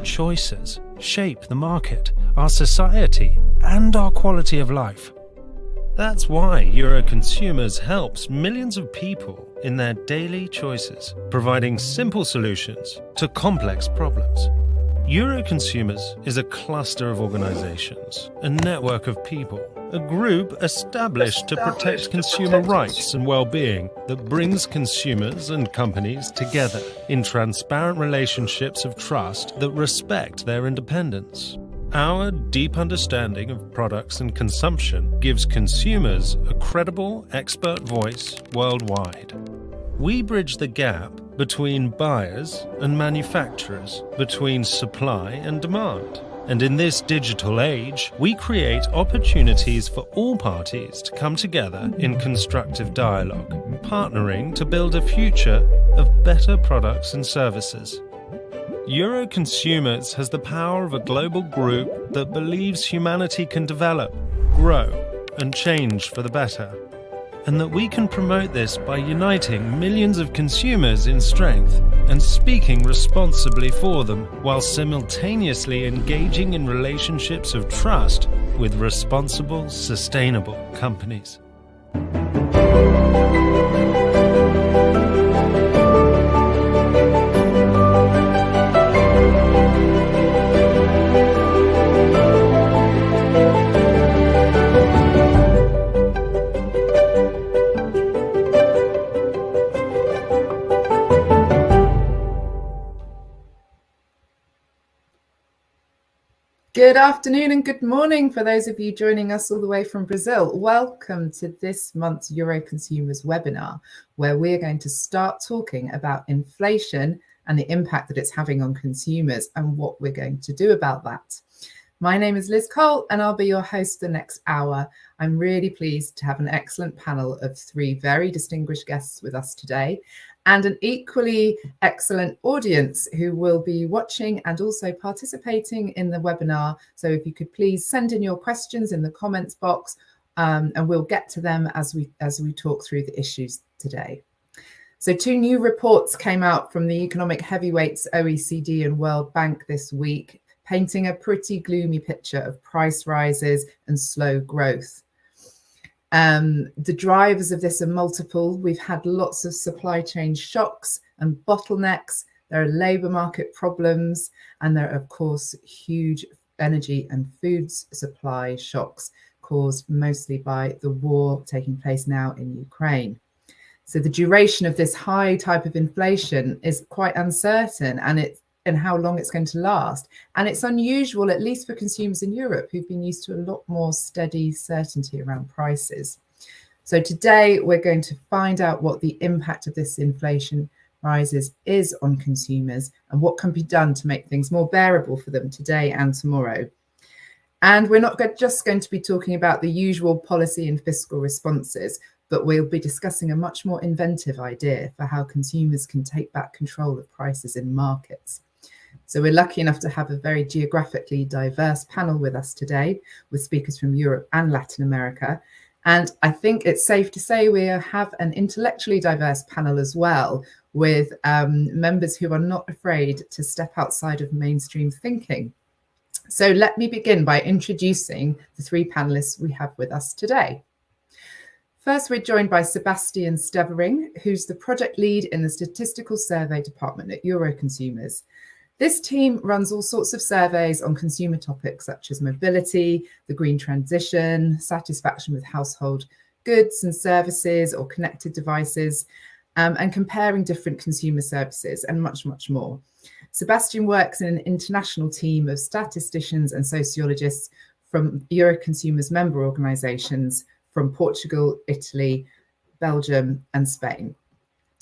choices shape the market, our society, and our quality of life. That's why Euroconsumers helps millions of people in their daily choices, providing simple solutions to complex problems. Euroconsumers is a cluster of organizations, a network of people, a group established to protect consumer rights and well-being that brings consumers and companies together in transparent relationships of trust that respect their independence. Our deep understanding of products and consumption gives consumers a credible, expert voice worldwide. We bridge the gap between buyers and manufacturers, between supply and demand. And in this digital age, we create opportunities for all parties to come together in constructive dialogue, partnering to build a future of better products and services. Euroconsumers has the power of a global group that believes humanity can develop, grow, and change for the better, and that we can promote this by uniting millions of consumers in strength and speaking responsibly for them, while simultaneously engaging in relationships of trust with responsible, sustainable companies. Good afternoon and good morning for those of you joining us all the way from Brazil. Welcome to this month's Euroconsumers webinar, where we're going to start talking about inflation and the impact that it's having on consumers and what we're going to do about that. My name is Liz Cole and I'll be your host the next hour. I'm really pleased to have an excellent panel of three very distinguished guests with us today, and an equally excellent audience who will be watching and also participating in the webinar. So if you could please send in your questions in the comments box, and we'll get to them as we talk through the issues today. So two new reports came out from the economic heavyweights OECD and World Bank this week, painting a pretty gloomy picture of price rises and slow growth. The drivers of this are multiple. We've had lots of supply chain shocks and bottlenecks. There are labour market problems, and there are, of course, huge energy and foods supply shocks caused mostly by the war taking place now in Ukraine. So the duration of this high type of inflation is quite uncertain, and how long it's going to last. And it's unusual, at least for consumers in Europe, who've been used to a lot more steady certainty around prices. So today we're going to find out what the impact of this inflation rises is on consumers and what can be done to make things more bearable for them today and tomorrow. And we're not just going to be talking about the usual policy and fiscal responses, but we'll be discussing a much more inventive idea for how consumers can take back control of prices in markets. So we're lucky enough to have a very geographically diverse panel with us today, with speakers from Europe and Latin America. And I think it's safe to say we have an intellectually diverse panel as well, with members who are not afraid to step outside of mainstream thinking. So let me begin by introducing the three panelists we have with us today. First, we're joined by Sebastian Stevering, who's the project lead in the Statistical Survey Department at Euroconsumers. This team runs all sorts of surveys on consumer topics such as mobility, the green transition, satisfaction with household goods and services or connected devices, and comparing different consumer services and much, much more. Sebastian works in an international team of statisticians and sociologists from Euroconsumers member organisations from Portugal, Italy, Belgium, and Spain.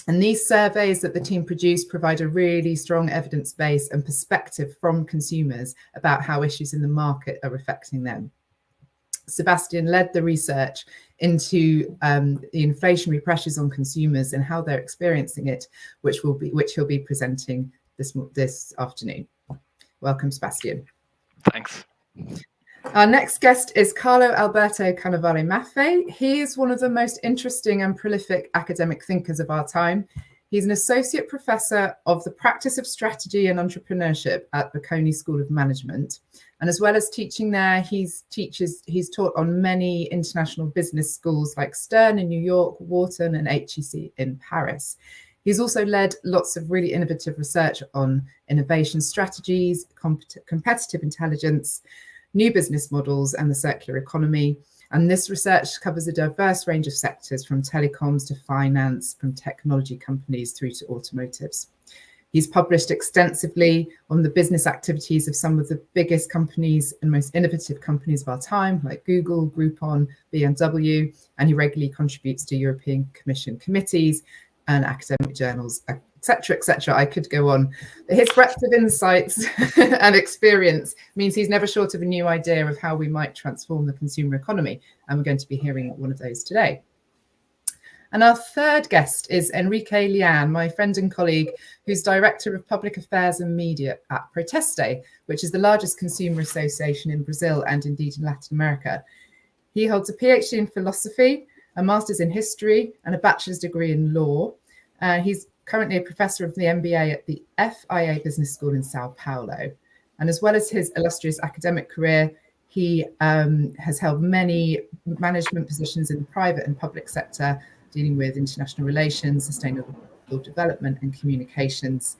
And these surveys that the team produced provide a really strong evidence base and perspective from consumers about how issues in the market are affecting them. Sebastian led the research into the inflationary pressures on consumers and how they're experiencing it, which he'll be presenting this afternoon. Welcome, Sebastian. Thanks. Our next guest is Carlo Alberto Cannavale Maffei. He is one of the most interesting and prolific academic thinkers of our time. He's an associate professor of the practice of strategy and entrepreneurship at Bocconi School of Management. And as well as teaching there, he's taught on many international business schools like Stern in New York, Wharton, and HEC in Paris. He's also led lots of really innovative research on innovation strategies, competitive intelligence, new business models, and the circular economy. And this research covers a diverse range of sectors, from telecoms to finance, from technology companies through to automotives. He's published extensively on the business activities of some of the biggest companies and most innovative companies of our time, like Google, Groupon, BMW, and he regularly contributes to European Commission committees and academic journals, etc., etc. I could go on. But his breadth of insights and experience means he's never short of a new idea of how we might transform the consumer economy. And we're going to be hearing one of those today. And our third guest is Enrique Lian, my friend and colleague, who's Director of Public Affairs and Media at Proteste, which is the largest consumer association in Brazil and indeed in Latin America. He holds a PhD in philosophy, a master's in history, and a bachelor's degree in law. He's currently a professor of the MBA at the FIA Business School in Sao Paulo. And as well as his illustrious academic career, he has held many management positions in the private and public sector, dealing with international relations, sustainable development, and communications.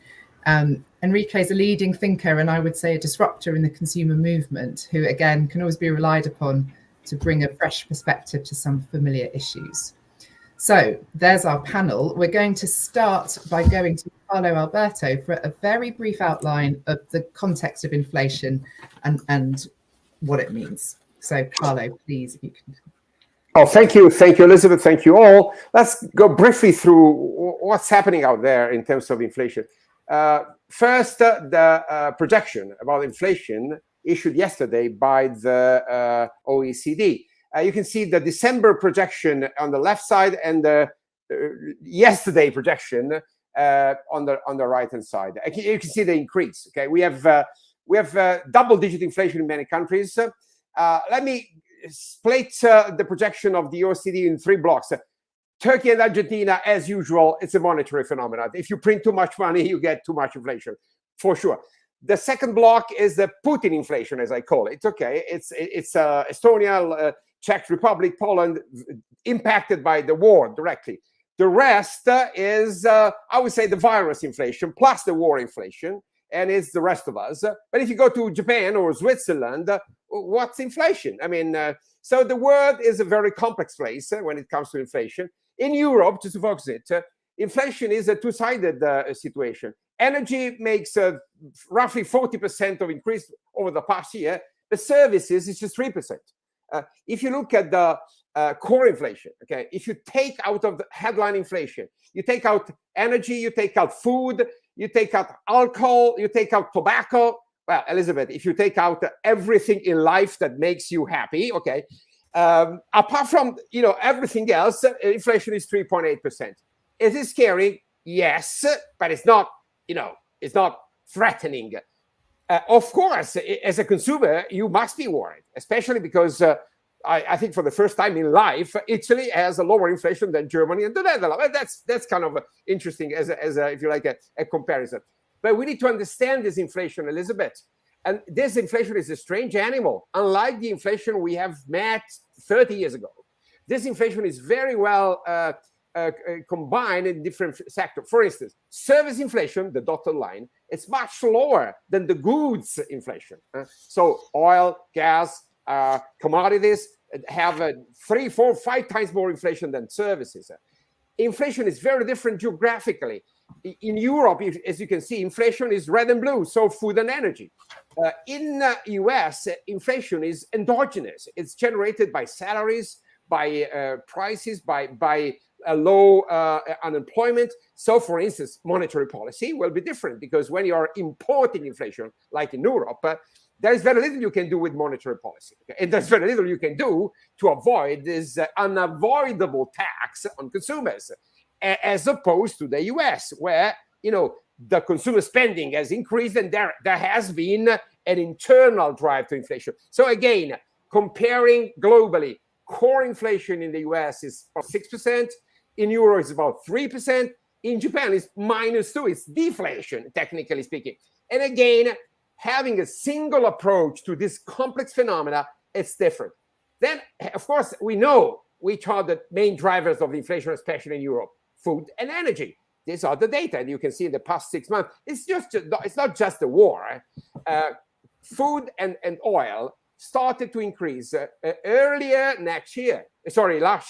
Enrique is a leading thinker, and I would say a disruptor in the consumer movement, who again can always be relied upon to bring a fresh perspective to some familiar issues. So there's our panel. We're going to start by going to Carlo Alberto for a very brief outline of the context of inflation and what it means. So Carlo, please, if you can. Oh, thank you, Elizabeth. Thank you all. Let's go briefly through what's happening out there in terms of inflation. First, the projection about inflation issued yesterday by the OECD. You can see the December projection on the left side and the yesterday projection on the right hand side. You can see the increase. Okay, we have double-digit inflation in many countries. Let me split the projection of the OECD in three blocks. Turkey and Argentina, as usual, it's a monetary phenomenon. If you print too much money, you get too much inflation, for sure. The second block is the Putin inflation, as I call it. Okay, it's Estonia, Czech Republic, Poland, impacted by the war directly. The rest is, I would say, the virus inflation plus the war inflation, and it's the rest of us. But if you go to Japan or Switzerland, what's inflation? I mean, so the world is a very complex place when it comes to inflation. In Europe, just to focus it, inflation is a two-sided situation. Energy makes roughly 40% of increase over the past year. The services is just 3%. If you look at the core inflation, okay, if you take out of the headline inflation, you take out energy, you take out food, you take out alcohol, you take out tobacco. Well, Elizabeth, if you take out everything in life that makes you happy, okay, apart from everything else, inflation is 3.8%. Is it scary? Yes, but it's not. It's not threatening. Of course, as a consumer, you must be worried, especially because I think for the first time in life, Italy has a lower inflation than Germany and the Netherlands. That's kind of interesting as if you like a comparison. But we need to understand this inflation, Elizabeth. And this inflation is a strange animal. Unlike the inflation we have met 30 years ago, this inflation is very well combined in different sectors. For instance, service inflation, the dotted line, it's much lower than the goods inflation. So oil, gas, commodities have 3, 4, 5 times more inflation than services. Inflation is very different geographically. In Europe, as you can see, inflation is red and blue, so food and energy. In the US, inflation is endogenous. It's generated by salaries, by prices, by low unemployment. So, for instance, monetary policy will be different because when you are importing inflation, like in Europe, there is very little you can do with monetary policy. Okay? And there's very little you can do to avoid this unavoidable tax on consumers, as opposed to the US, where, the consumer spending has increased and there has been an internal drive to inflation. So again, comparing globally, core inflation in the US is about 6%. In Euro, it's about 3%. In Japan, it's -2. It's deflation, technically speaking. And again, having a single approach to this complex phenomena, it's different. Then, of course, we know which are the main drivers of inflation, especially in Europe: food and energy. These are the data, and you can see in the past 6 months. It's not just the war. Food and oil started to increase last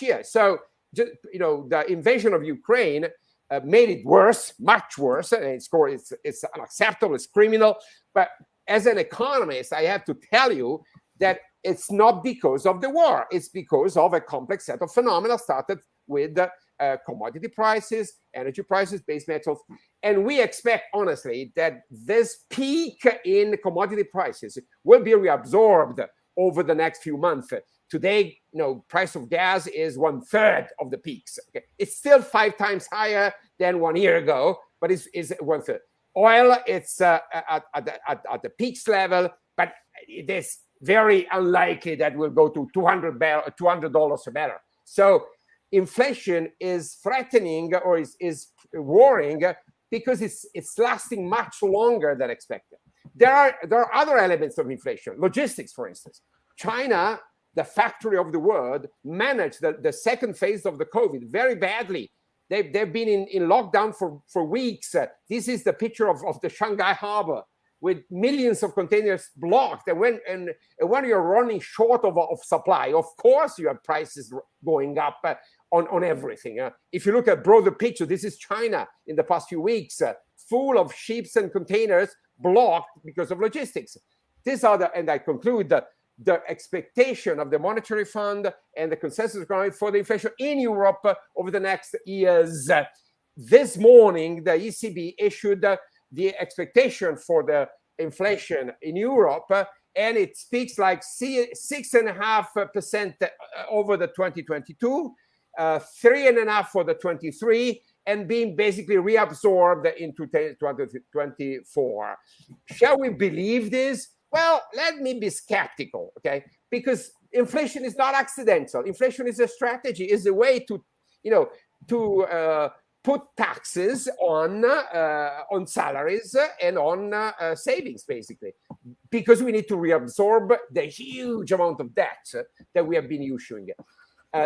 year. So, the invasion of Ukraine made it worse, much worse. And it's unacceptable, it's criminal. But as an economist, I have to tell you that it's not because of the war. It's because of a complex set of phenomena started with commodity prices, energy prices, base metals. And we expect, honestly, that this peak in commodity prices will be reabsorbed over the next few months. Today, price of gas is 1/3 of the peaks. Okay? It's still 5 times higher than 1 year ago, but it's 1/3. Oil, it's at the peaks level, but it is very unlikely that we'll go to $200 a barrel. So inflation is threatening, or is worrying, because it's lasting much longer than expected. There are other elements of inflation. Logistics, for instance. China, the factory of the world, managed the second phase of the COVID very badly. They've been in lockdown for weeks. This is the picture of the Shanghai harbor, with millions of containers blocked. And when you're running short of supply, of course you have prices going up on everything. If you look at broader picture, this is China in the past few weeks, full of ships and containers blocked because of logistics. These are and I conclude that the expectation of the monetary fund and the consensus economic for the inflation in Europe over the next years. This morning, the ECB issued the expectation for the inflation in Europe, and it speaks like 6.5% over the 2022, 3.5% for the 23, and being basically reabsorbed into 2024. Shall we believe this? Well, let me be skeptical, okay? Because inflation is not accidental. Inflation is a strategy, is a way to put taxes on salaries and on savings, basically, because we need to reabsorb the huge amount of debt that we have been issuing.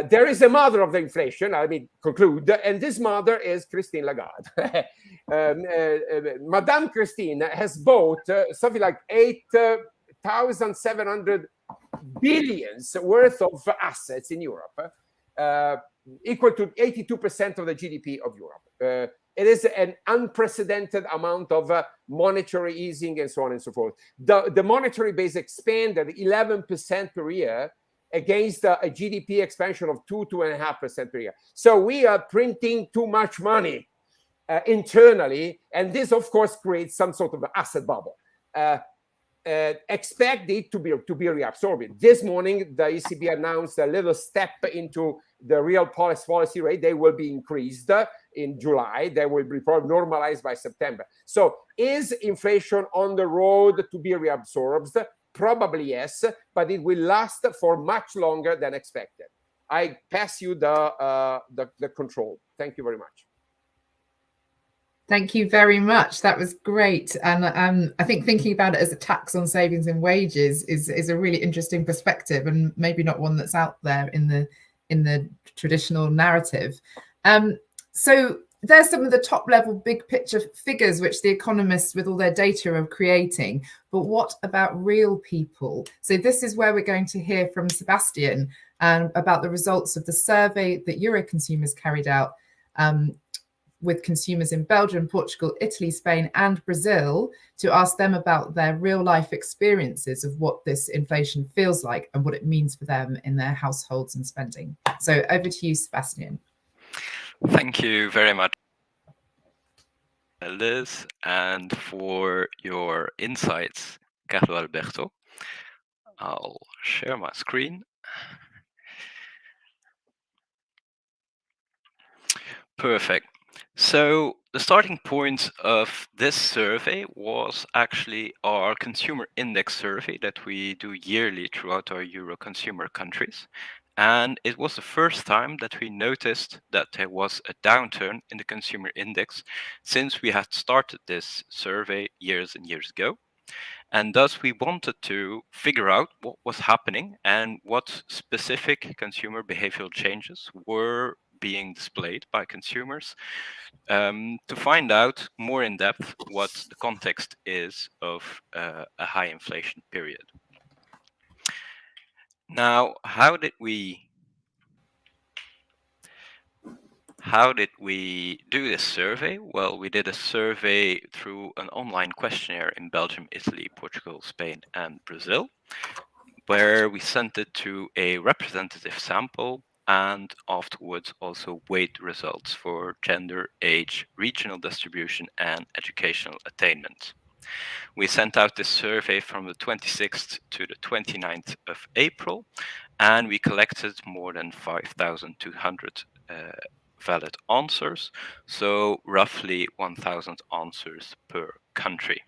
There is a mother of the inflation, let me conclude, and this mother is Christine Lagarde. Madame Christine has bought something like 8,700 billions worth of assets in Europe, equal to 82% of the GDP of Europe. It is an unprecedented amount of monetary easing and so on and so forth. The monetary base expanded 11% per year against a GDP expansion of 2.5% per year. So we are printing too much money internally, and this, of course, creates some sort of asset bubble. Expect it to be reabsorbed. This morning, the ECB announced a little step into the real policy rate. They will be increased in July. They will be probably normalized by September. So is inflation on the road to be reabsorbed? Probably yes, but it will last for much longer than expected. I pass you the control. Thank you very much. Thank you very much. That was great. And I think thinking about it as a tax on savings and wages is a really interesting perspective, and maybe not one that's out there in the traditional narrative. So there's some of the top level big picture figures which the economists with all their data are creating. But what about real people? So this is where we're going to hear from Sebastian about the results of the survey that Euroconsumers carried out with consumers in Belgium, Portugal, Italy, Spain, and Brazil to ask them about their real life experiences of what this inflation feels like and what it means for them in their households and spending. So over to you, Sebastian. Thank you very much, Liz, and for your insights, Carlo Alberto. I'll share my screen. Perfect. So the starting point of this survey was actually our consumer index survey that we do yearly throughout our Euroconsumer countries. And it was the first time that we noticed that there was a downturn in the consumer index since we had started this survey years and years ago. And thus we wanted to figure out what was happening and what specific consumer behavioral changes were being displayed by consumers, to find out more in depth what the context is of a high inflation period. Now, how did we do this survey? Well, we did a survey through an online questionnaire in Belgium, Italy, Portugal, Spain, and Brazil, where we sent it to a representative sample and afterwards also weighed results for gender, age, regional distribution, and educational attainment. We sent out this survey from the 26th to the 29th of April, and we collected more than 5,200 valid answers, so roughly 1,000 answers per country.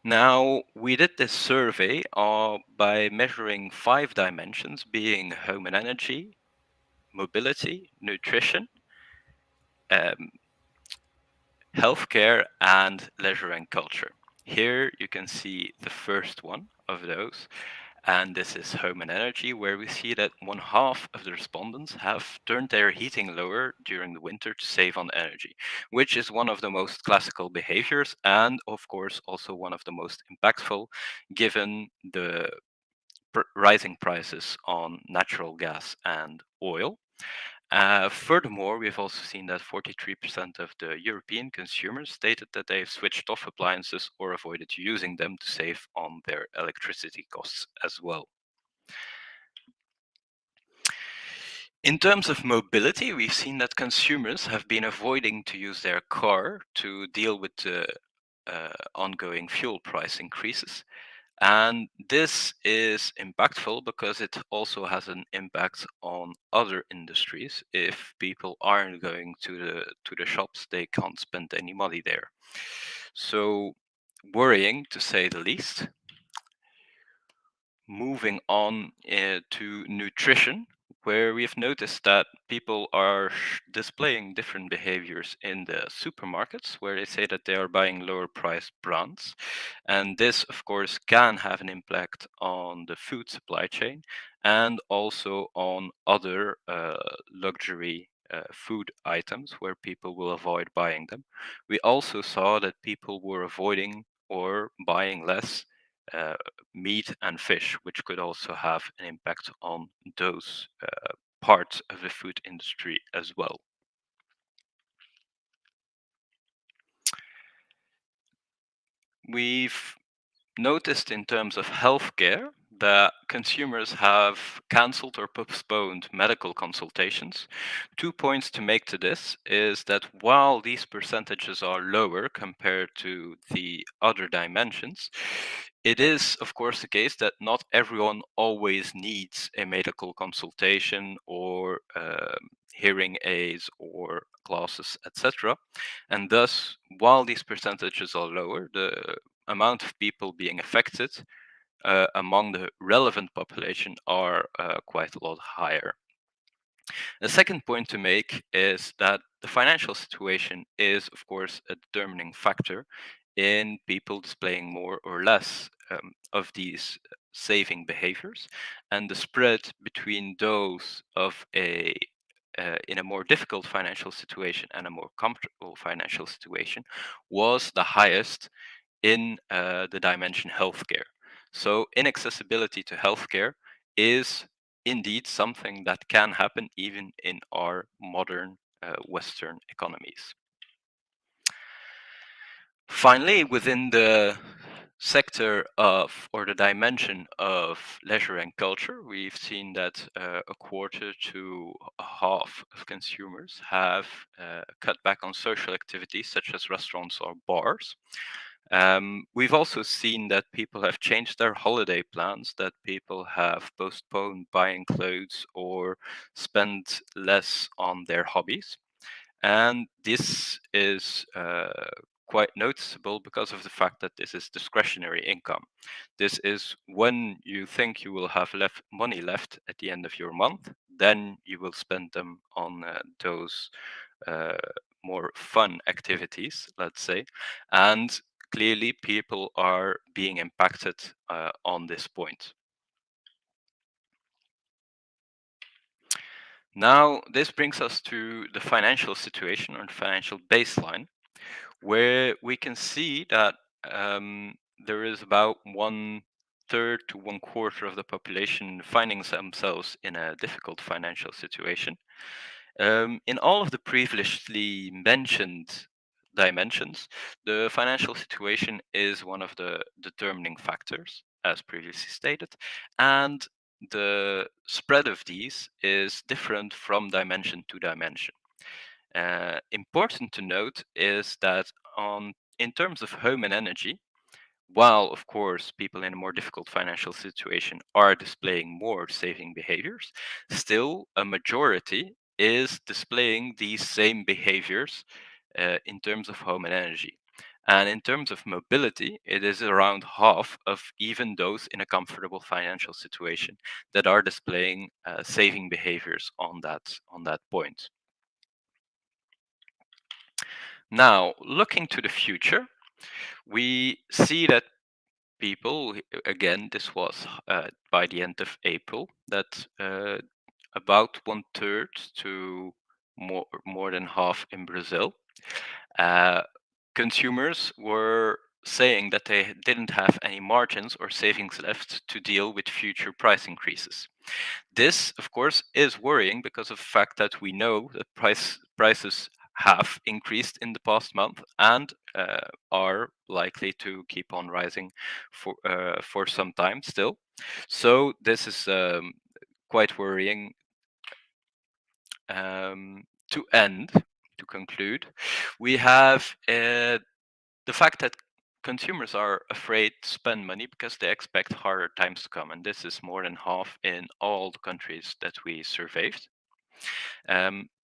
Now, we did this survey by measuring 5 dimensions, being home and energy, mobility, nutrition, healthcare, and leisure and culture. Here you can see the first one of those, and this is home and energy, where we see that 1/2 of the respondents have turned their heating lower during the winter to save on energy, which is one of the most classical behaviors and of course also one of the most impactful given the rising prices on natural gas and oil. Furthermore, we've also seen that 43% of the European consumers stated that they've switched off appliances or avoided using them to save on their electricity costs as well. In terms of mobility, we've seen that consumers have been avoiding to use their car to deal with the ongoing fuel price increases. And this is impactful because it also has an impact on other industries. If people aren't going to the shops, they can't spend any money there. So worrying, to say the least. Moving on to nutrition, where we've noticed that people are displaying different behaviors in the supermarkets, where they say that they are buying lower priced brands. And this, of course, can have an impact on the food supply chain and also on other luxury food items where people will avoid buying them. We also saw that people were avoiding or buying less meat and fish, which could also have an impact on those parts of the food industry as well. We've noticed in terms of healthcare that consumers have cancelled or postponed medical consultations. 2 points to make to this is that while these percentages are lower compared to the other dimensions, it is, of course, the case that not everyone always needs a medical consultation or hearing aids or glasses, etc. And thus, while these percentages are lower, the amount of people being affected among the relevant population are quite a lot higher. The second point to make is that the financial situation is, of course, a determining factor in people displaying more or less of these saving behaviors, and the spread between those of a in a more difficult financial situation and a more comfortable financial situation was the highest in the dimension healthcare. So inaccessibility to healthcare is indeed something that can happen even in our modern Western economies. Finally, within the sector of, or the dimension of leisure and culture, we've seen that a quarter to a half of consumers have cut back on social activities such as restaurants or bars. We've also seen that people have changed their holiday plans, that people have postponed buying clothes or spent less on their hobbies. And this is quite noticeable because of the fact that this is discretionary income. This is when you think you will have money left at the end of your month, then you will spend them on those more fun activities, let's say. And clearly people are being impacted on this point. Now, this brings us to the financial situation or the financial baseline, where we can see that there is about 1/3 to 1/4 of the population finding themselves in a difficult financial situation. In all of the previously mentioned dimensions, the financial situation is one of the determining factors, as previously stated, and the spread of these is different from dimension to dimension. Important to note is that in terms of home and energy, while of course people in a more difficult financial situation are displaying more saving behaviors, still a majority is displaying these same behaviors in terms of home and energy. And in terms of mobility, it is around half of even those in a comfortable financial situation that are displaying saving behaviors on that point. Now, looking to the future, we see that people, again, this was by the end of April, that about 1/3 to more than half in Brazil, consumers were saying that they didn't have any margins or savings left to deal with future price increases. This, of course, is worrying because of the fact that we know that prices have increased in the past month and are likely to keep on rising for some time still. So this is quite worrying. To conclude, we have the fact that consumers are afraid to spend money because they expect harder times to come, and this is more than half in all the countries that we surveyed.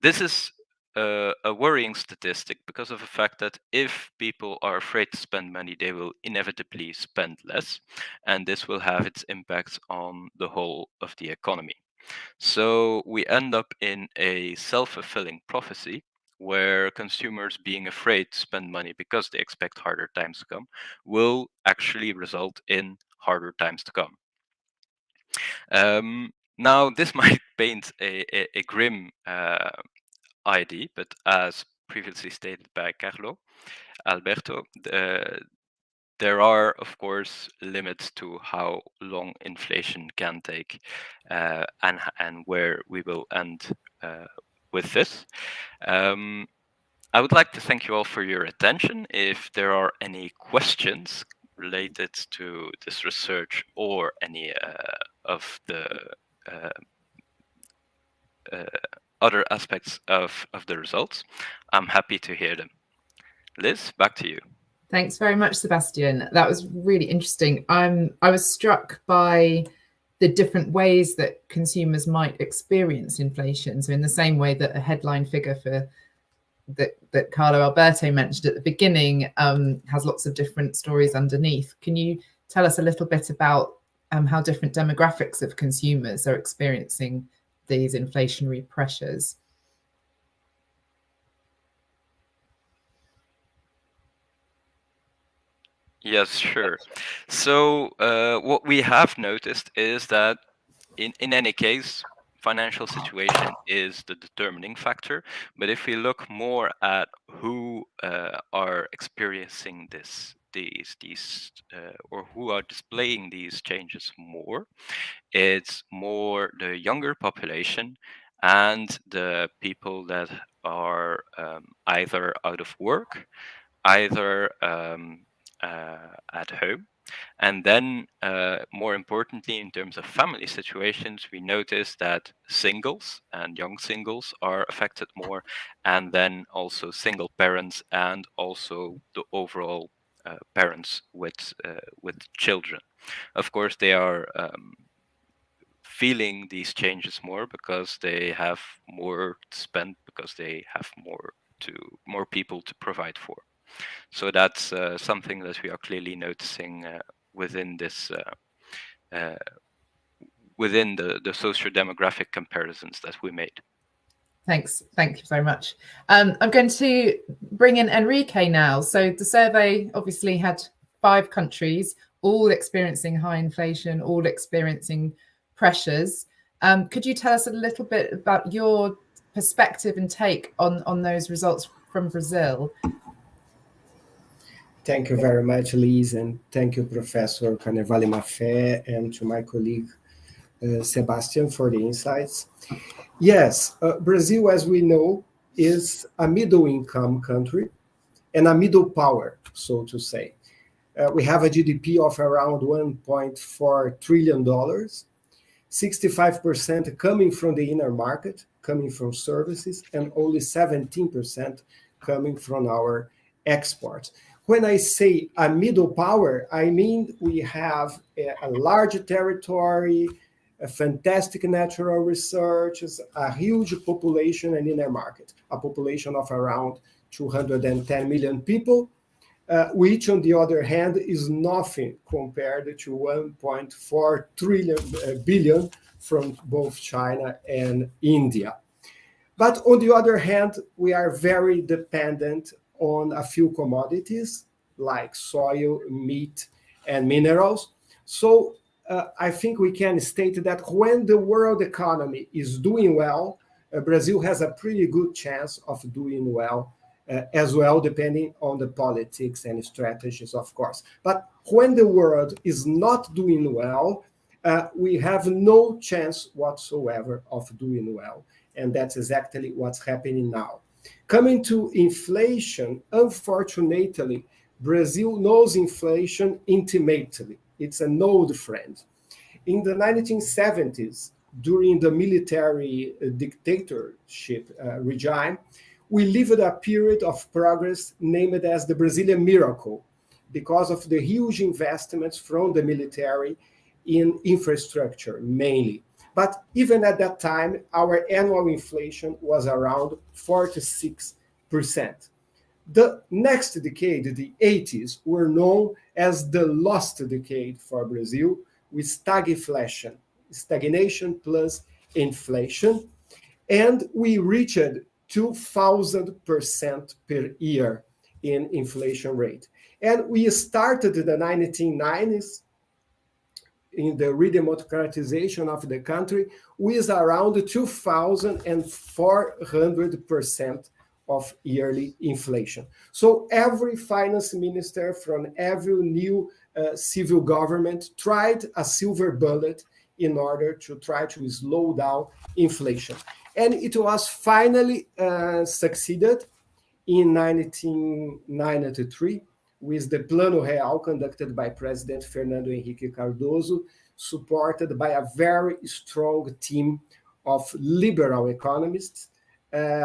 This is a worrying statistic because of the fact that if people are afraid to spend money, they will inevitably spend less, and this will have its impacts on the whole of the economy. So we end up in a self-fulfilling prophecy where consumers being afraid to spend money because they expect harder times to come will actually result in harder times to come. Now, this might paint a grim idea, but as previously stated by Alberto, there are, of course, limits to how long inflation can take and where we will end with this. I would like to thank you all for your attention. If there are any questions related to this research or any of the other aspects of the results, I'm happy to hear them. Liz, back to you. Thanks very much, Sebastian. That was really interesting. I was struck by the different ways that consumers might experience inflation. So in the same way that a headline figure for that Carlo Alberto mentioned at the beginning has lots of different stories underneath. Can you tell us a little bit about how different demographics of consumers are experiencing these inflationary pressures? Yes, sure. So what we have noticed is that in any case, financial situation is the determining factor. But if we look more at who are experiencing these or who are displaying these changes more, it's more the younger population and the people that are either out of work, either at home. And then, more importantly, in terms of family situations, we notice that singles and young singles are affected more, and then also single parents and also the overall parents with children. Of course, they are feeling these changes more because they have more to spend, because they have more people to provide for. So that's something that we are clearly noticing within this within the socio-demographic comparisons that we made. Thanks. Thank you very much. I'm going to bring in Enrique now. So the survey obviously had 5 countries, all experiencing high inflation, all experiencing pressures. Could you tell us a little bit about your perspective and take on those results from Brazil? Thank you very much, Liz, and thank you, Professor Carnevale Maffei, and to my colleague, Sebastian, for the insights. Yes, Brazil, as we know, is a middle-income country and a middle power, so to say. We have a GDP of around $1.4 trillion, 65% coming from the inner market, coming from services, and only 17% coming from our exports. When I say a middle power, I mean we have a large territory, a fantastic natural resources, a huge population and inner market, a population of around 210 million people, which on the other hand is nothing compared to 1.4 billion from both China and India. But on the other hand, we are very dependent on a few commodities like soil, meat, and minerals. So I think we can state that when the world economy is doing well, Brazil has a pretty good chance of doing well as well, depending on the politics and strategies, of course. But when the world is not doing well, we have no chance whatsoever of doing well. And that's exactly what's happening now. Coming to inflation, unfortunately, Brazil knows inflation intimately. It's an old friend. In the 1970s, during the military dictatorship regime, we lived a period of progress named as the Brazilian miracle because of the huge investments from the military in infrastructure mainly. But even at that time, our annual inflation was around 46%. The next decade, the 80s, were known as the lost decade for Brazil, with stagflation, stagnation plus inflation, and we reached 2,000% per year in inflation rate. And we started the 1990s in the redemocratization of the country with around 2,400% of yearly inflation. So every finance minister from every new civil government tried a silver bullet in order to try to slow down inflation. And it was finally succeeded in 1993 with the Plano Real conducted by President Fernando Henrique Cardoso, supported by a very strong team of liberal economists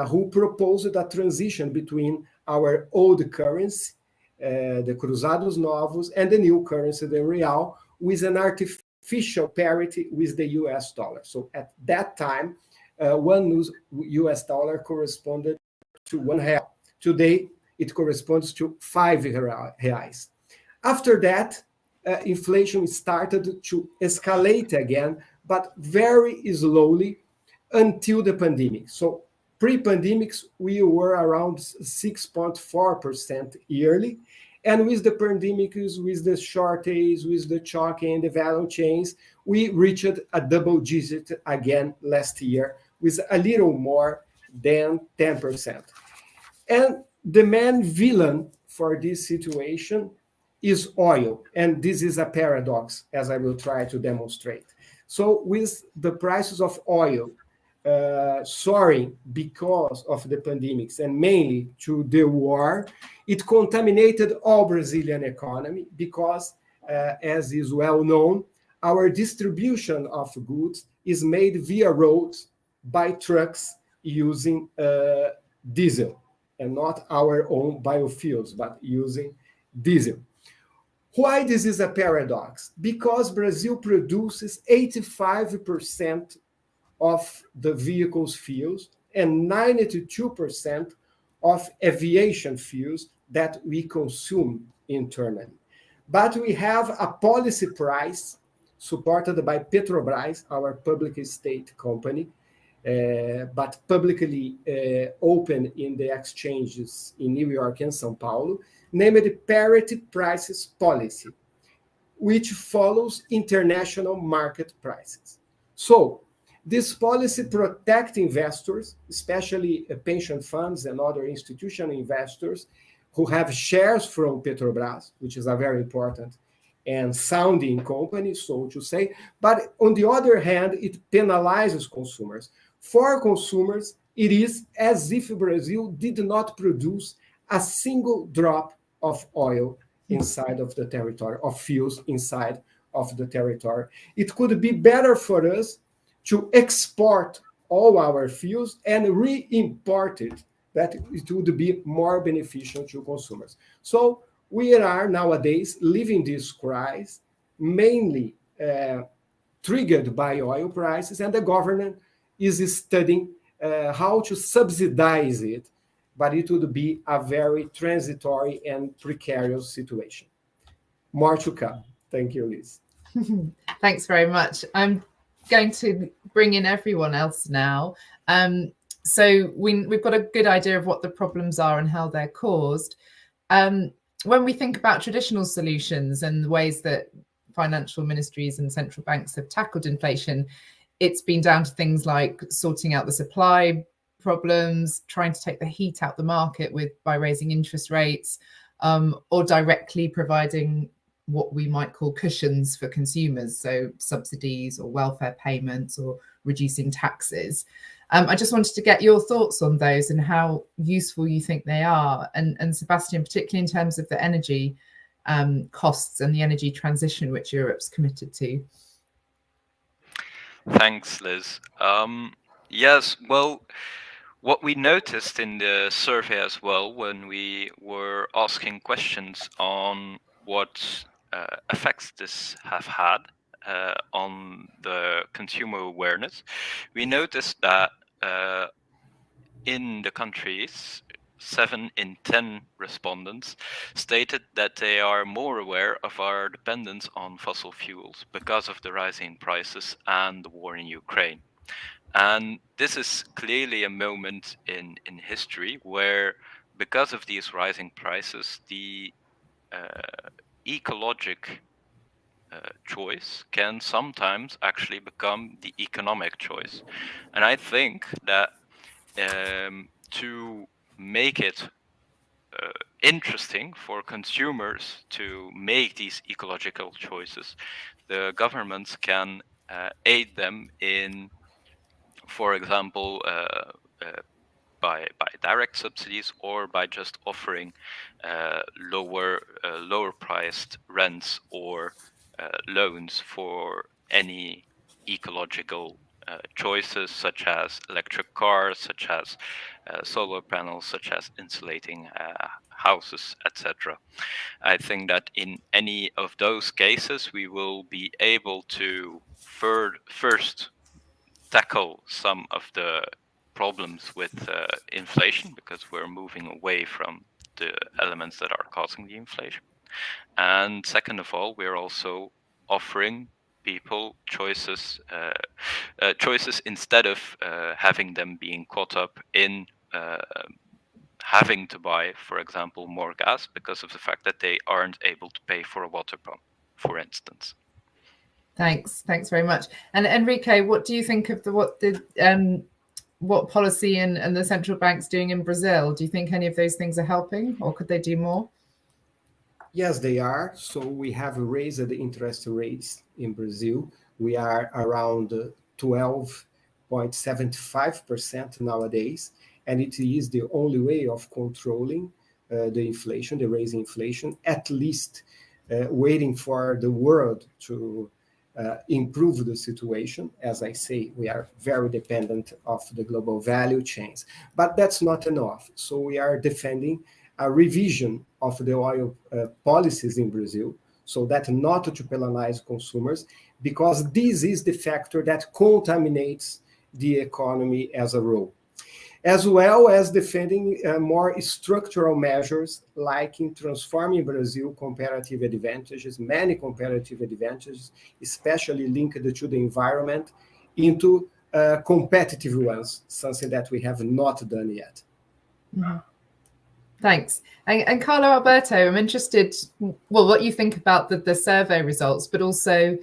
who proposed a transition between our old currency, the Cruzados Novos, and the new currency, the Real, with an artificial parity with the US dollar. So at that time, one US dollar corresponded to 1 real. Today, it corresponds to 5 reais. After that, inflation started to escalate again, but very slowly until the pandemic. So pre-pandemics, we were around 6.4% yearly. And with the pandemics, with the shortage, with the shock and the value chains, we reached a double digit again last year with a little more than 10%. And the main villain for this situation is oil. And this is a paradox, as I will try to demonstrate. So with the prices of oil soaring because of the pandemics and mainly to the war, it contaminated all Brazilian economy because, as is well known, our distribution of goods is made via roads by trucks using diesel, and not our own biofuels, but using diesel. Why this is a paradox? Because Brazil produces 85% of the vehicles fuels and 92% of aviation fuels that we consume internally. But we have a policy price supported by Petrobras, our public state company, but publicly open in the exchanges in New York and São Paulo, named the parity prices policy, which follows international market prices. So this policy protects investors, especially pension funds and other institutional investors who have shares from Petrobras, which is a very important and sounding company, so to say. But on the other hand, it penalizes consumers. For consumers, it is as if Brazil did not produce a single drop of oil inside of the territory, of fuels inside of the territory. It could be better for us to export all our fuels and re-import it, that it would be more beneficial to consumers. So we are nowadays living this crisis mainly triggered by oil prices, and the government is studying how to subsidize it, but it would be a very transitory and precarious situation. More to come. Thank you, Liz. Thanks very much. I'm going to bring in everyone else now. So we've got a good idea of what the problems are and how they're caused. When we think about traditional solutions and the ways that financial ministries and central banks have tackled inflation, it's been down to things like sorting out the supply problems, trying to take the heat out the market by raising interest rates, or directly providing what we might call cushions for consumers, so subsidies or welfare payments or reducing taxes. I just wanted to get your thoughts on those and how useful you think they are. And Sebastian, particularly in terms of the energy costs and the energy transition which Europe's committed to. Thanks, Liz. Yes, well, what we noticed in the survey as well, when we were asking questions on what effects this have had on the consumer awareness, we noticed that in the countries, 7 in 10 respondents stated that they are more aware of our dependence on fossil fuels because of the rising prices and the war in Ukraine. And this is clearly a moment in history where, because of these rising prices, the ecologic choice can sometimes actually become the economic choice. And I think that to make it interesting for consumers to make these ecological choices, the governments can aid them in, for example, by direct subsidies or by just offering lower priced rents or loans for any ecological choices, such as electric cars, such as solar panels, such as insulating houses, etc. I think that in any of those cases, we will be able to first tackle some of the problems with inflation, because we're moving away from the elements that are causing the inflation. And second of all, we're also offering people choices instead of having them being caught up in having to buy, for example, more gas because of the fact that they aren't able to pay for a water pump, for instance. Thanks very much. And Enrique, what do you think of what policy and the central bank's doing in Brazil? Do you think any of those things are helping, or could they do more? Yes, they are. So we have raised the interest rates in Brazil. We are around 12.75% nowadays, and it is the only way of controlling the inflation, the rising inflation, at least waiting for the world to improve the situation. As I say, we are very dependent of the global value chains, but that's not enough. So we are defending a revision of the oil policies in Brazil, so that not to penalize consumers, because this is the factor that contaminates the economy as a whole. as well as defending more structural measures like in transforming Brazil comparative advantages, many comparative advantages, especially linked to the environment, into competitive ones, something that we have not done yet. Mm-hmm. Thanks. And Carlo Alberto, I'm interested, well, what you think about the survey results, but also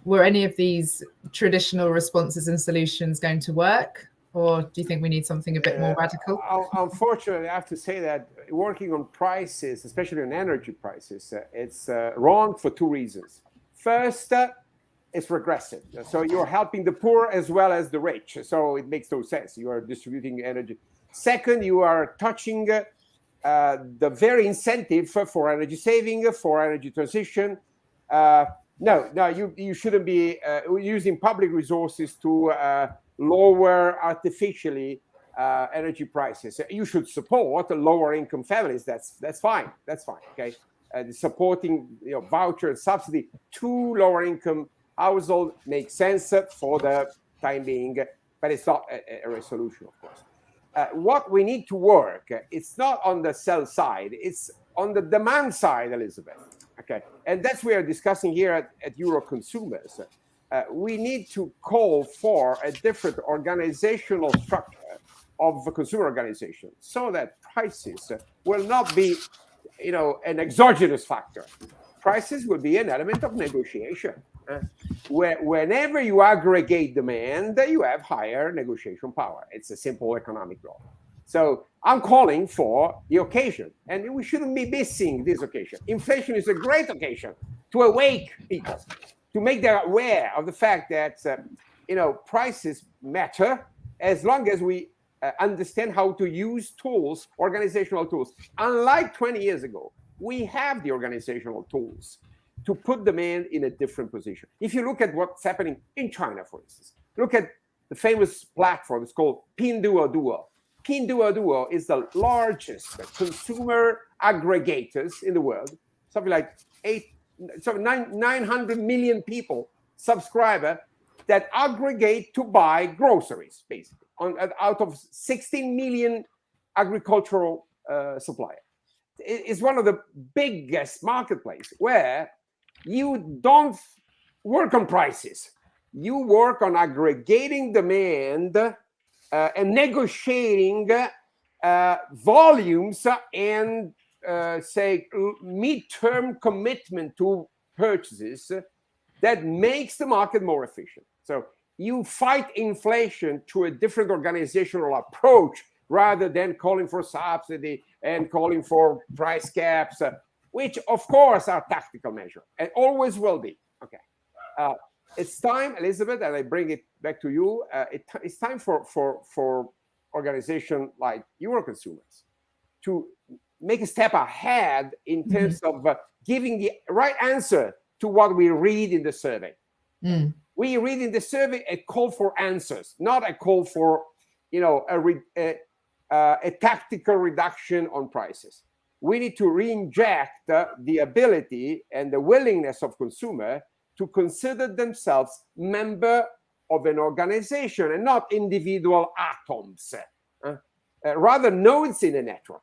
were any of these traditional responses and solutions going to work? Or do you think we need something a bit more radical? Unfortunately, I have to say that working on prices, especially on energy prices, it's wrong for two reasons. First, it's regressive. So you're helping the poor as well as the rich. So it makes no sense. You are distributing energy. Second, you are touching the very incentive for energy saving, for energy transition. No, you shouldn't be using public resources to lower artificially energy prices. You should support lower income families. That's fine. That's fine. Okay, supporting voucher and subsidy to lower income household makes sense for the time being, but it's not a solution, of course. What we need to work, it's not on the sell side, it's on the demand side, Elizabeth. Okay, and that's what we are discussing here at Euroconsumers. We need to call for a different organizational structure of the consumer organization so that prices will not be, an exogenous factor. Prices will be an element of negotiation. Whenever you aggregate demand, you have higher negotiation power. It's a simple economic law. So I'm calling for the occasion, and we shouldn't be missing this occasion. Inflation is a great occasion to awake people, to make them aware of the fact that prices matter as long as we understand how to use tools, organizational tools. Unlike 20 years ago, we have the organizational tools to put demand in a different position. If you look at what's happening in China, for instance, look at the famous platform. It's called Pinduoduo. Pinduoduo is the largest consumer aggregators in the world. Something like 900 million people, subscriber, that aggregate to buy groceries, basically, out of 16 million agricultural suppliers. It's one of the biggest marketplaces where you don't work on prices. You work on aggregating demand and negotiating volumes and, say, midterm commitment to purchases that makes the market more efficient. So you fight inflation through a different organizational approach rather than calling for subsidy and calling for price caps, which of course are tactical measures and always will be. Okay, it's time, Elizabeth, and I bring it back to you. It's time for organizations like Euroconsumers to make a step ahead in terms of giving the right answer to what we read in the survey. We read in the survey a call for answers, not a call for a tactical reduction on prices. We need to re-inject the ability and the willingness of consumer to consider themselves member of an organization and not individual atoms, rather nodes in a network.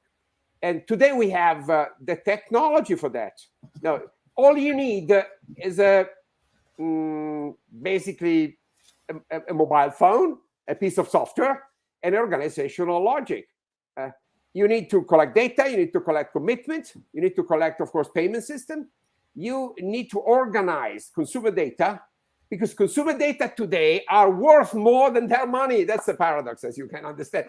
And today we have the technology for that. Now, all you need is basically a mobile phone, a piece of software, and organizational logic. You need to collect data, you need to collect commitment, you need to collect, of course, payment system. You need to organize consumer data, because consumer data today are worth more than their money. That's the paradox, as you can understand.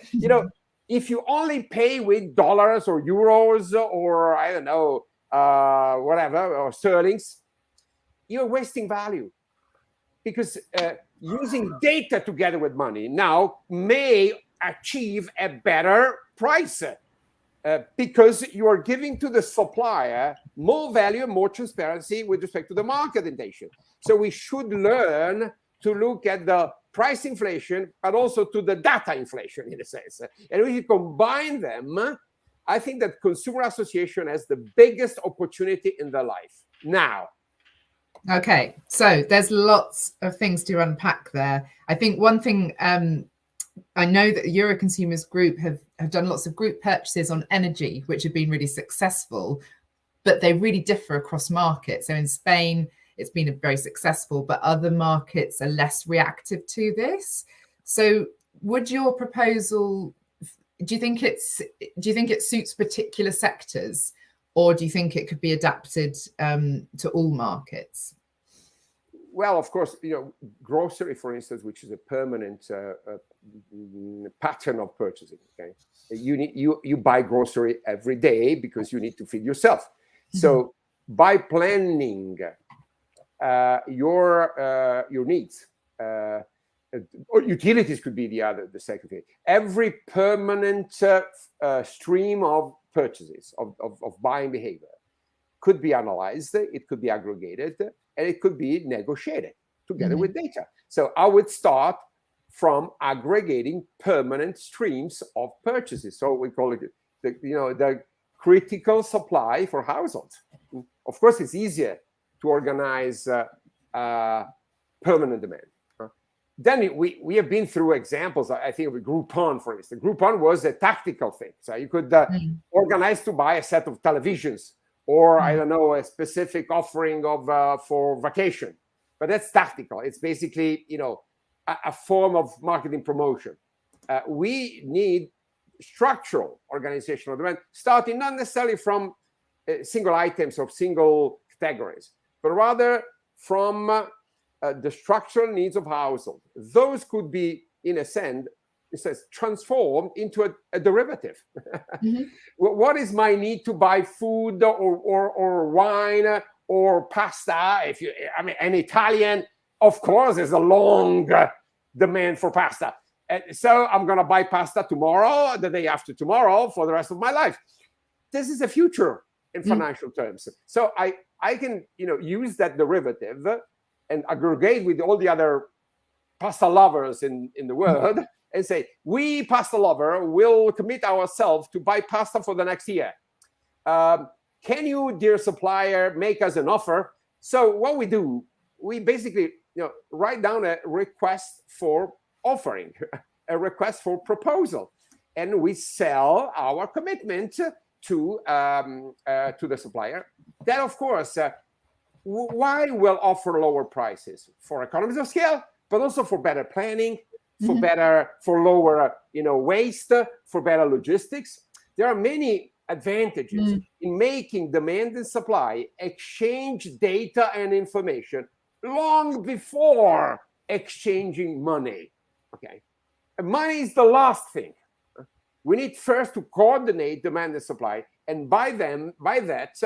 If you only pay with dollars or euros or, I don't know, whatever, or sterlings, you're wasting value. Because using data together with money now may achieve a better price because you are giving to the supplier more value and more transparency with respect to the market intention. So we should learn to look at the price inflation, but also to the data inflation in a sense. And if you combine them, I think that consumer association has the biggest opportunity in their life now. Okay, so there's lots of things to unpack there. I think one thing I know that the Euroconsumers group have done lots of group purchases on energy, which have been really successful, but they really differ across markets. So in Spain, it's been very successful, but other markets are less reactive to this. So would your proposal, do you think it suits particular sectors, or do you think it could be adapted to all markets? Well, of course, grocery, for instance, which is a permanent pattern of purchasing. Okay, you buy grocery every day because you need to feed yourself. Mm-hmm. So by planning your needs, or utilities could be the second thing. Every permanent stream of purchases of buying behavior could be analyzed. It could be aggregated. And it could be negotiated together with data. So I would start from aggregating permanent streams of purchases. So we call it the critical supply for households. Of course, it's easier to organize permanent demand. Then we have been through examples. I think of Groupon, for instance. Groupon was a tactical thing. So you could organize to buy a set of televisions, or I don't know, a specific offering of for vacation, but that's tactical. It's basically a form of marketing promotion. We need structural organizational demand, starting not necessarily from single items or single categories, but rather from the structural needs of households. Those could be, in a sense, it says transformed into a derivative. What is my need to buy food or wine or pasta? An Italian, of course, there's a long demand for pasta. And so I'm going to buy pasta tomorrow, the day after tomorrow, for the rest of my life. This is a future in financial terms. So I can use that derivative and aggregate with all the other pasta lovers in the world. And say, we pasta lover will commit ourselves to buy pasta for the next year. Can you, dear supplier, make us an offer? So what we do, we basically write down a request for offering, a request for proposal, and we sell our commitment to the supplier. Then, of course, why will offer lower prices? For economies of scale, but also for better planning, for lower waste, for better logistics. There are many advantages in making demand and supply exchange data and information long before exchanging money. Okay, and money is the last thing. We need first to coordinate demand and supply, and by that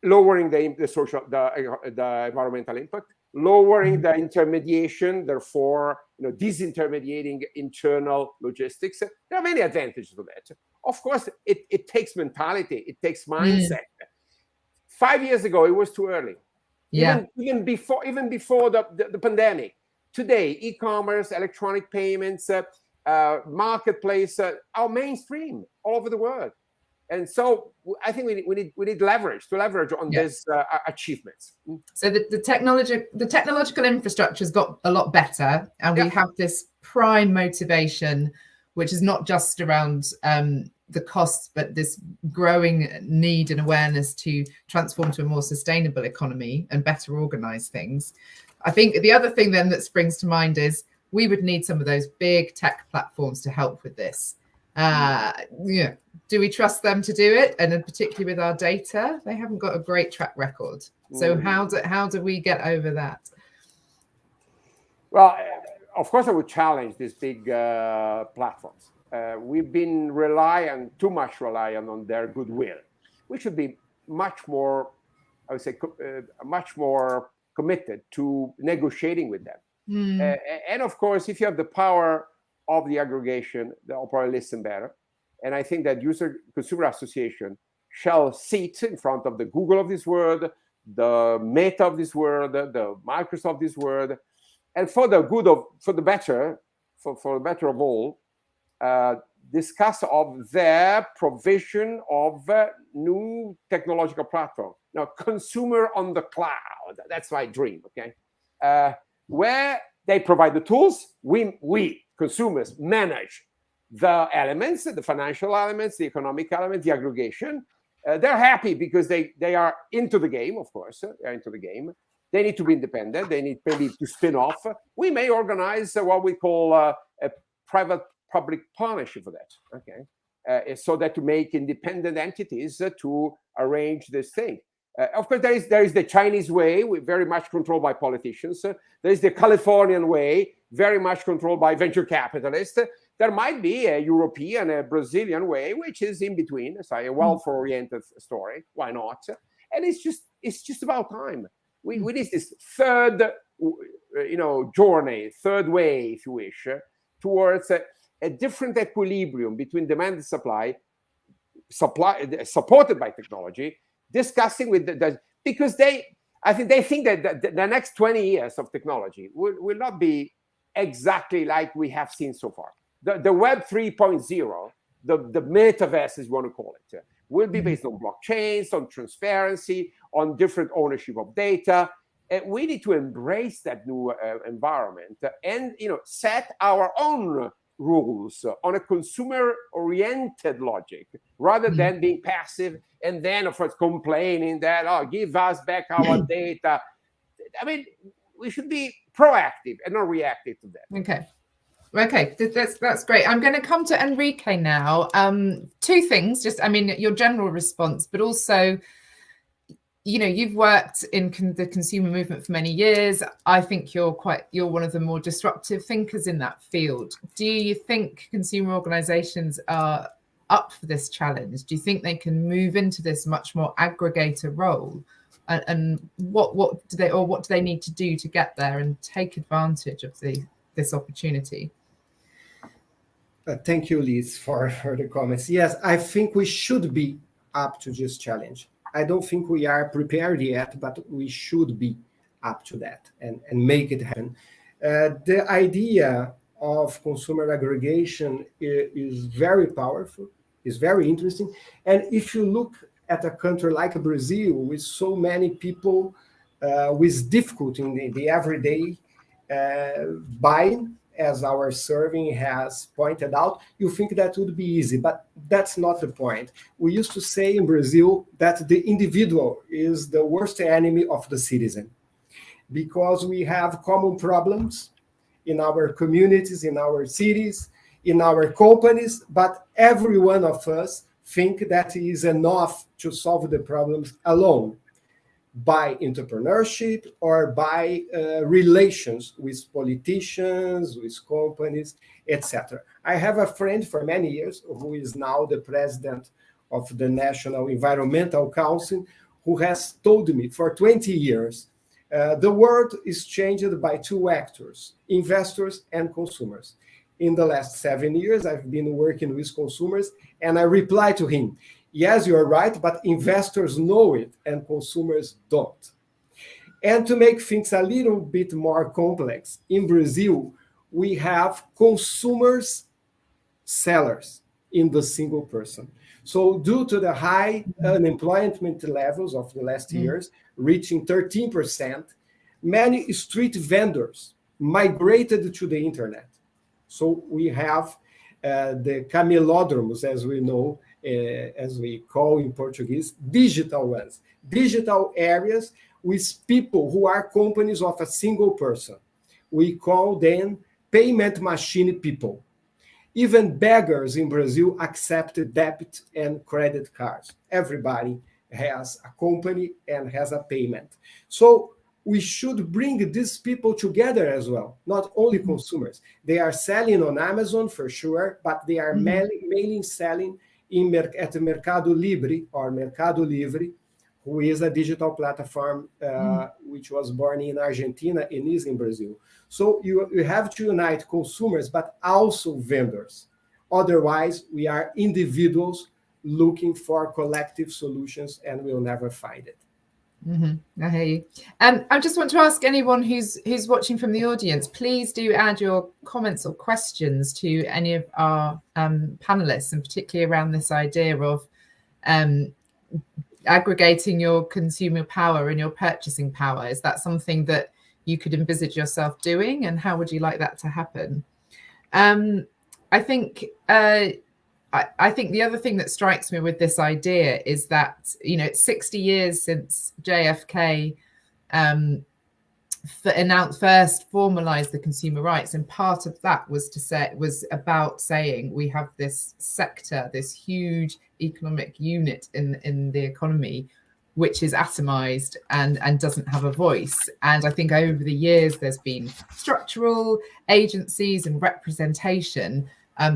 lowering the social, the environmental impact, lowering the intermediation, therefore disintermediating internal logistics. There are many advantages to that. Of course, it takes mentality, it takes mindset. 5 years ago, it was too early. Even before the pandemic. Today, e-commerce, electronic payments, marketplace are mainstream all over the world. And so I think we need leverage on these achievements. So the technological infrastructure has got a lot better, and we have this prime motivation, which is not just around the costs, but this growing need and awareness to transform to a more sustainable economy and better organize things. I think the other thing then that springs to mind is we would need some of those big tech platforms to help with this. Do we trust them to do it? And then particularly with our data, they haven't got a great track record. So how do we get over that? Well, of course, I would challenge these big platforms. We've been too much reliant on their goodwill. We should be much more, I would say, much more committed to negotiating with them. And of course, if you have the power of the aggregation, they'll probably listen better. And I think that Consumer Association shall sit in front of the Google of this world, the Meta of this world, the Microsoft of this world, and for the better of all, discuss of their provision of new technological platform. Now, consumer on the cloud, that's my dream, okay? Where they provide the tools, we consumers manage the elements, the financial elements, the economic elements, the aggregation. They're happy because they are into the game, of course. They're into the game. They need to be independent. They need maybe to spin off. We may organize what we call a private-public partnership for that, okay? So that to make independent entities to arrange this thing. Of course, there is the Chinese way, very much controlled by politicians. There is the Californian way, very much controlled by venture capitalists. There might be a European, a Brazilian way, which is in between. So a welfare-oriented story. Why not? And it's just about time. We need this third, journey, third way, if you wish, towards a different equilibrium between demand and supply supported by technology. Discussing with because I think they think that the next 20 years of technology will not be exactly like we have seen so far. The Web 3.0, the metaverse, as you want to call it, will be based on blockchains, on transparency, on different ownership of data. And we need to embrace that new environment and set our own rules on a consumer-oriented logic, rather than being passive and then, of course, complaining that, give us back our data. I mean, we should be proactive and not reactive to that. Okay, that's great. I'm going to come to Enrique now. Two things, your general response, but also, you've worked in the consumer movement for many years. I think you're one of the more disruptive thinkers in that field. Do you think consumer organizations are up for this challenge? Do you think they can move into this much more aggregator role? And what do they need to do to get there and take advantage of this opportunity? Thank you, Liz, for the comments. Yes, I think we should be up to this challenge. I don't think we are prepared yet, but we should be up to that and make it happen. The idea of consumer aggregation is very powerful, is very interesting. And if you look at a country like Brazil, with so many people with difficulty in the everyday buying, as our survey has pointed out, you think that would be easy, but that's not the point. We used to say in Brazil that the individual is the worst enemy of the citizen, because we have common problems in our communities, in our cities, in our companies, but every one of us think that it is enough to solve the problems alone, by entrepreneurship or by relations with politicians, with companies, etc. I have a friend for many years who is now the president of the National Environmental Council, who has told me for 20 years, the world is changed by two actors, investors and consumers. In the last 7 years, I've been working with consumers, and I reply to him, yes, you're right, but investors know it and consumers don't. And to make things a little bit more complex, in Brazil, we have consumers, sellers in the single person. So due to the high unemployment levels of the last years, reaching 13%, many street vendors migrated to the internet. So we have the camelódromos, as we know, as we call in Portuguese, digital ones, digital areas with people who are companies of a single person. We call them payment machine people. Even beggars in Brazil accept debit and credit cards. Everybody has a company and has a payment. So we should bring these people together as well, not only consumers. They are selling on Amazon for sure, but they are mainly selling at Mercado Libre or Mercado Livre, who is a digital platform which was born in Argentina and is in Brazil. So you have to unite consumers, but also vendors. Otherwise, we are individuals looking for collective solutions and we'll never find it. I hear you. I just want to ask anyone who's watching from the audience, please do add your comments or questions to any of our panelists, and particularly around this idea of aggregating your consumer power and your purchasing power. Is that something that you could envisage yourself doing, and how would you like that to happen? I think I think the other thing that strikes me with this idea is that, you know, it's 60 years since JFK first formalized the consumer rights, and part of that was about saying we have this sector, this huge economic unit in the economy, which is atomized and doesn't have a voice. And I think over the years there's been structural agencies and representation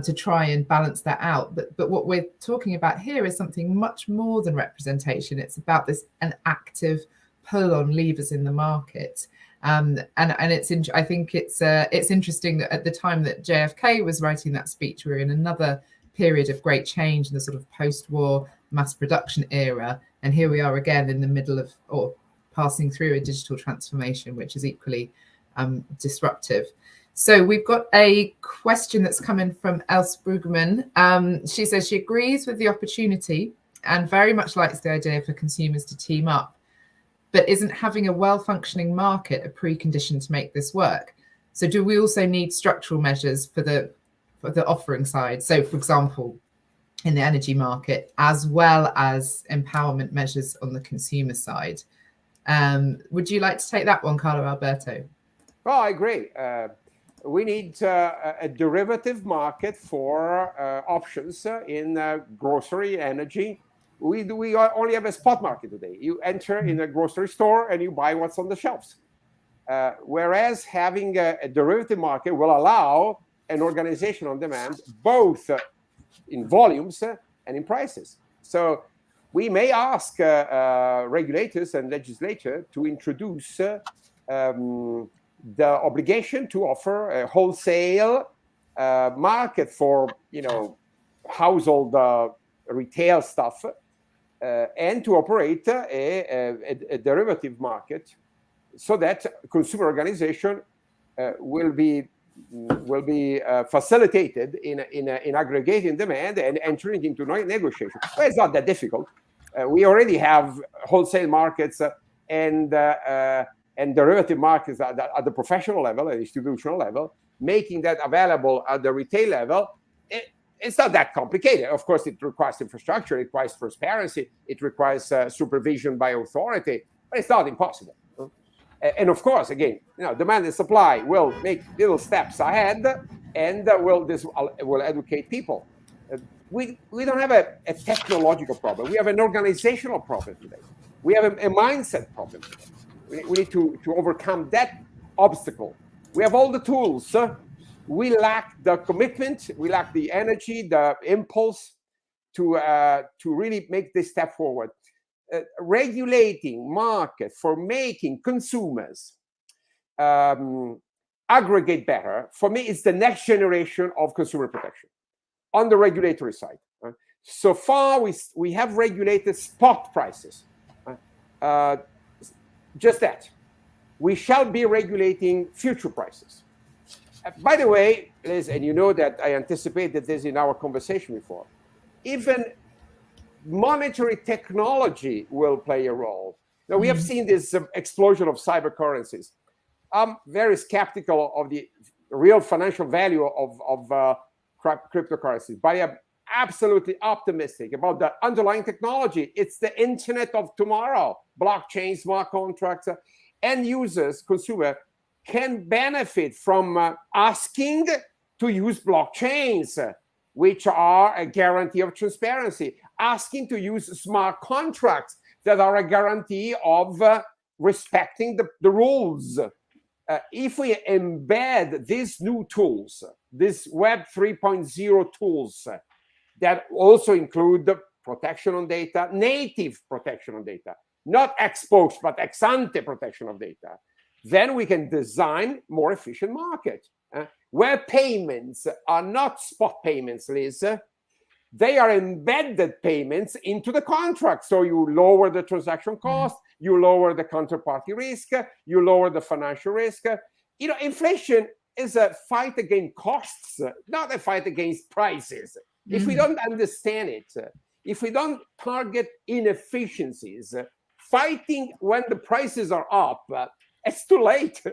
to try and balance that out. But what we're talking about here is something much more than representation. It's about an active pull on levers in the market. And I think it's interesting that at the time that JFK was writing that speech, we were in another period of great change in the sort of post-war mass production era. And here we are again in the middle of, or passing through, a digital transformation, which is equally disruptive. So we've got a question that's coming from Else Brugman. She says she agrees with the opportunity and very much likes the idea for consumers to team up, but isn't having a well-functioning market a precondition to make this work? So do we also need structural measures for the offering side? So for example, in the energy market, as well as empowerment measures on the consumer side. Would you like to take that one, Carlo Alberto? Oh, I agree. We need a derivative market for options in grocery, energy. We only have a spot market today. You enter in a grocery store and you buy what's on the shelves. Whereas having a derivative market will allow an organization on demand, both in volumes and in prices. So we may ask regulators and legislature to introduce the obligation to offer a wholesale market for, you know, household retail stuff, and to operate a derivative market, so that consumer organization will be facilitated in aggregating demand and entering into negotiation. Well, it's not that difficult. We already have wholesale markets and derivative markets at the professional level and institutional level. Making that available at the retail level, it's not that complicated. Of course, it requires infrastructure, it requires transparency, it requires supervision by authority, but it's not impossible. And of course, again, you know, demand and supply will make little steps ahead, and will educate people. We don't have a technological problem. We have an organizational problem today. We have a mindset problem today. We need to overcome that obstacle. We have all the tools. We lack the commitment. We lack the energy, the impulse to really make this step forward. Regulating market for making consumers aggregate better, for me, is the next generation of consumer protection on the regulatory side. So far, we have regulated spot prices. Just that. We shall be regulating future prices. By the way, Liz, and you know that I anticipated this in our conversation before, even monetary technology will play a role. Now, we have seen this explosion of cyber currencies. I'm very skeptical of the real financial value of cryptocurrencies, but I'm absolutely optimistic about the underlying technology. It's the internet of tomorrow, blockchain, smart contracts. End users, consumer, can benefit from asking to use blockchains, which are a guarantee of transparency, asking to use smart contracts that are a guarantee of respecting the rules. If we embed these new tools, these Web 3.0 tools, that also include the protection on data, native protection on data, not ex post, but ex ante protection of data, then we can design more efficient market where payments are not spot payments, Liz. They are embedded payments into the contract. So you lower the transaction cost, you lower the counterparty risk, you lower the financial risk. You know, inflation is a fight against costs, not a fight against prices. If we don't understand it, if we don't target inefficiencies, fighting when the prices are up, it's too late.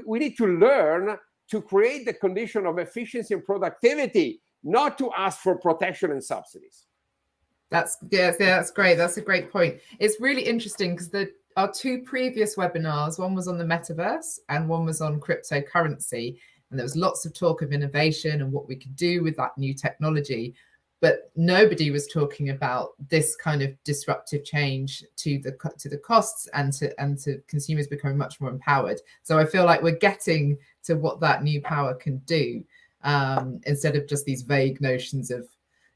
We need to learn to create the condition of efficiency and productivity, not to ask for protection and subsidies. That's great. That's a great point. It's really interesting because our two previous webinars, one was on the metaverse and one was on cryptocurrency. And there was lots of talk of innovation and what we could do with that new technology. But nobody was talking about this kind of disruptive change to the costs and to consumers becoming much more empowered. So I feel like we're getting to what that new power can do, instead of just these vague notions of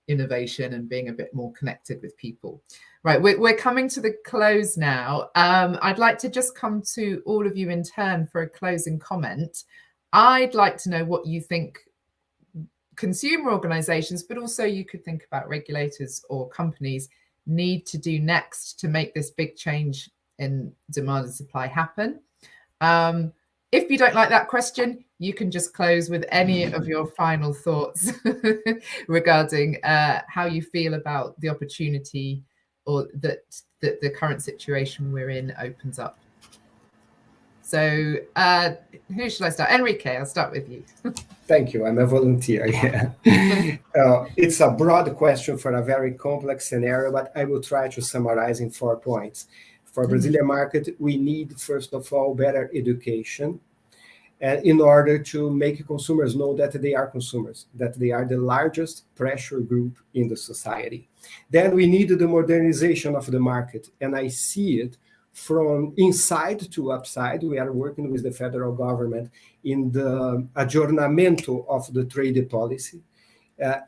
innovation and being a bit more connected with people. Right, we're coming to the close now. I'd like to just come to all of you in turn for a closing comment. I'd like to know what you think consumer organizations, but also you could think about regulators or companies, need to do next to make this big change in demand and supply happen. If you don't like that question, you can just close with any of your final thoughts regarding how you feel about the opportunity or that the current situation we're in opens up. So who should I start? Enrique, I'll start with you. Thank you. I'm a volunteer. Yeah. It's a broad question for a very complex scenario, but I will try to summarize in 4 points. For Brazilian market, we need, first of all, better education in order to make consumers know that they are consumers, that they are the largest pressure group in the society. Then we need the modernization of the market, and I see it from inside to upside. We are working with the federal government in the adjournamento of the trade policy,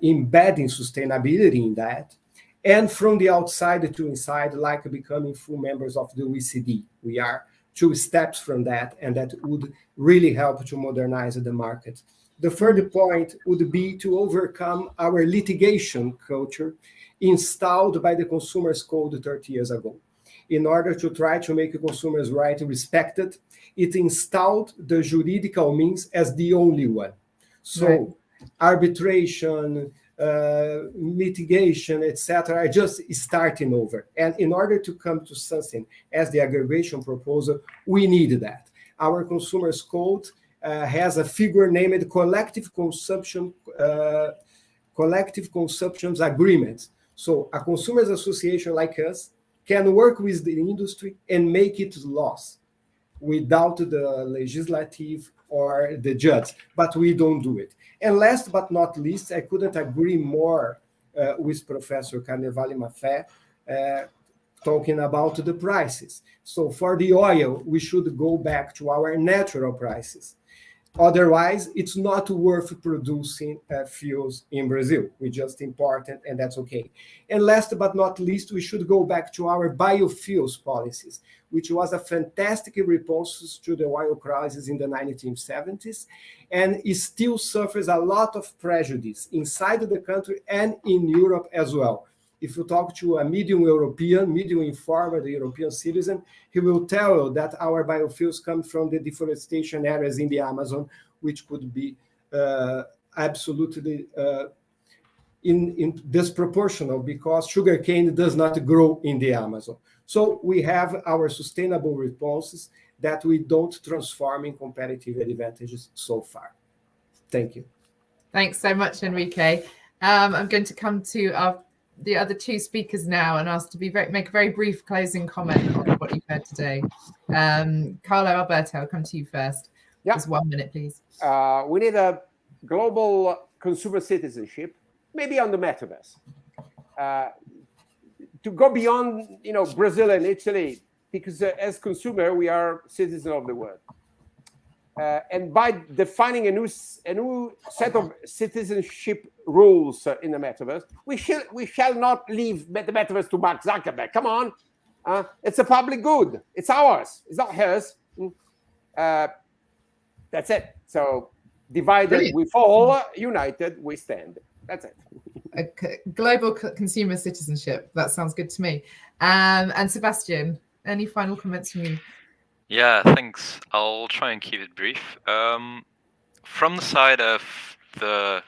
embedding sustainability in that, and from the outside to inside, like becoming full members of the OECD. We are 2 steps from that, and that would really help to modernize the market. The third point would be to overcome our litigation culture installed by the Consumers Code 30 years ago. In order to try to make consumers' rights respected, it installed the juridical means as the only one. So arbitration, litigation, etc., are just starting over. And in order to come to something as the aggregation proposal, we need that. Our Consumers Code has a figure named collective consumptions agreement. So a consumers association like us can work with the industry and make it laws without the legislative or the judge, but we don't do it. And last but not least, I couldn't agree more with Professor Carnevale Maffei talking about the prices. So for the oil, we should go back to our natural prices. Otherwise, it's not worth producing fuels in Brazil. We just import it, and that's okay. And last but not least, we should go back to our biofuels policies, which was a fantastic response to the oil crisis in the 1970s, and it still suffers a lot of prejudice inside the country and in Europe as well. If you talk to a medium informed European citizen, he will tell you that our biofuels come from the deforestation areas in the Amazon, which could be absolutely in disproportional because sugarcane does not grow in the Amazon. So we have our sustainable responses that we don't transform in competitive advantages so far. Thank you. Thanks so much, Enrique. I'm going to come to the other 2 speakers now and ask to make a very brief closing comment on what you've heard today. Carlo Alberto, I'll come to you first. Yeah. Just 1 minute, please. We need a global consumer citizenship, maybe on the metaverse, to go beyond, Brazil and Italy, because as consumer, we are citizens of the world. And by defining a new set of citizenship rules in the metaverse, we shall not leave the metaverse to Mark Zuckerberg. Come on, it's a public good. It's ours. It's not hers. That's it. So divided Brilliant. We fall, united we stand. That's it. Global consumer citizenship. That sounds good to me. And Sebastian, any final comments from you? Yeah, thanks. I'll try and keep it brief. From the side of the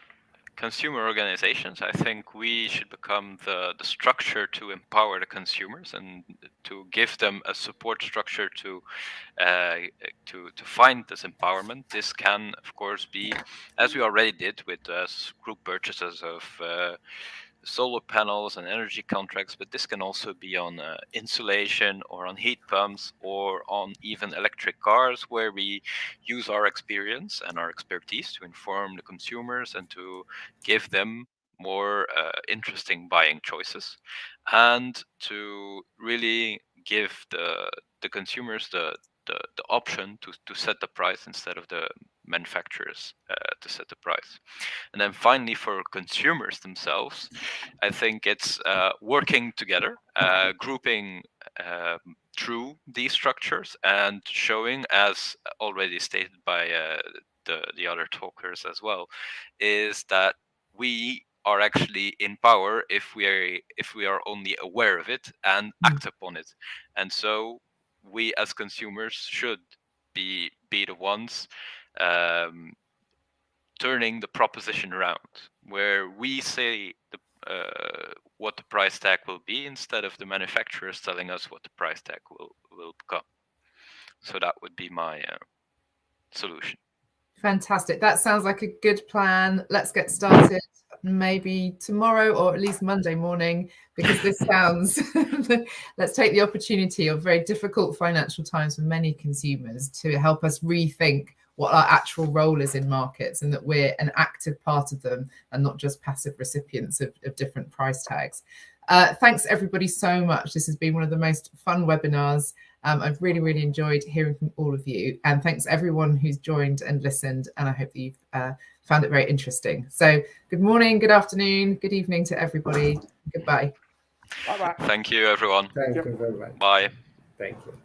consumer organizations, I think we should become the structure to empower the consumers and to give them a support structure to find this empowerment. This can, of course, be, as we already did with group purchases of solar panels and energy contracts, but this can also be on insulation or on heat pumps or on even electric cars, where we use our experience and our expertise to inform the consumers and to give them more interesting buying choices, and to really give the consumers the option to set the price instead of the manufacturers to set the price. And then finally, for consumers themselves, I think it's working together, grouping through these structures and showing, as already stated by the other talkers as well, is that we are actually in power if we are only aware of it and act upon it. And so we as consumers should be the ones turning the proposition around, where we say what the price tag will be instead of the manufacturers telling us what the price tag will become. So that would be my solution. Fantastic. That sounds like a good plan. Let's get started maybe tomorrow or at least Monday morning, because this sounds, let's take the opportunity of very difficult financial times for many consumers to help us rethink what our actual role is in markets, and that we're an active part of them and not just passive recipients of different price tags. Thanks everybody so much. This has been one of the most fun webinars. I've really enjoyed hearing from all of you, and thanks everyone who's joined and listened, and I hope that you've found it very interesting. So good morning, good afternoon, good evening to everybody. Goodbye. Bye-bye. Thank you, everyone. Thank you very much. Bye. Thank you.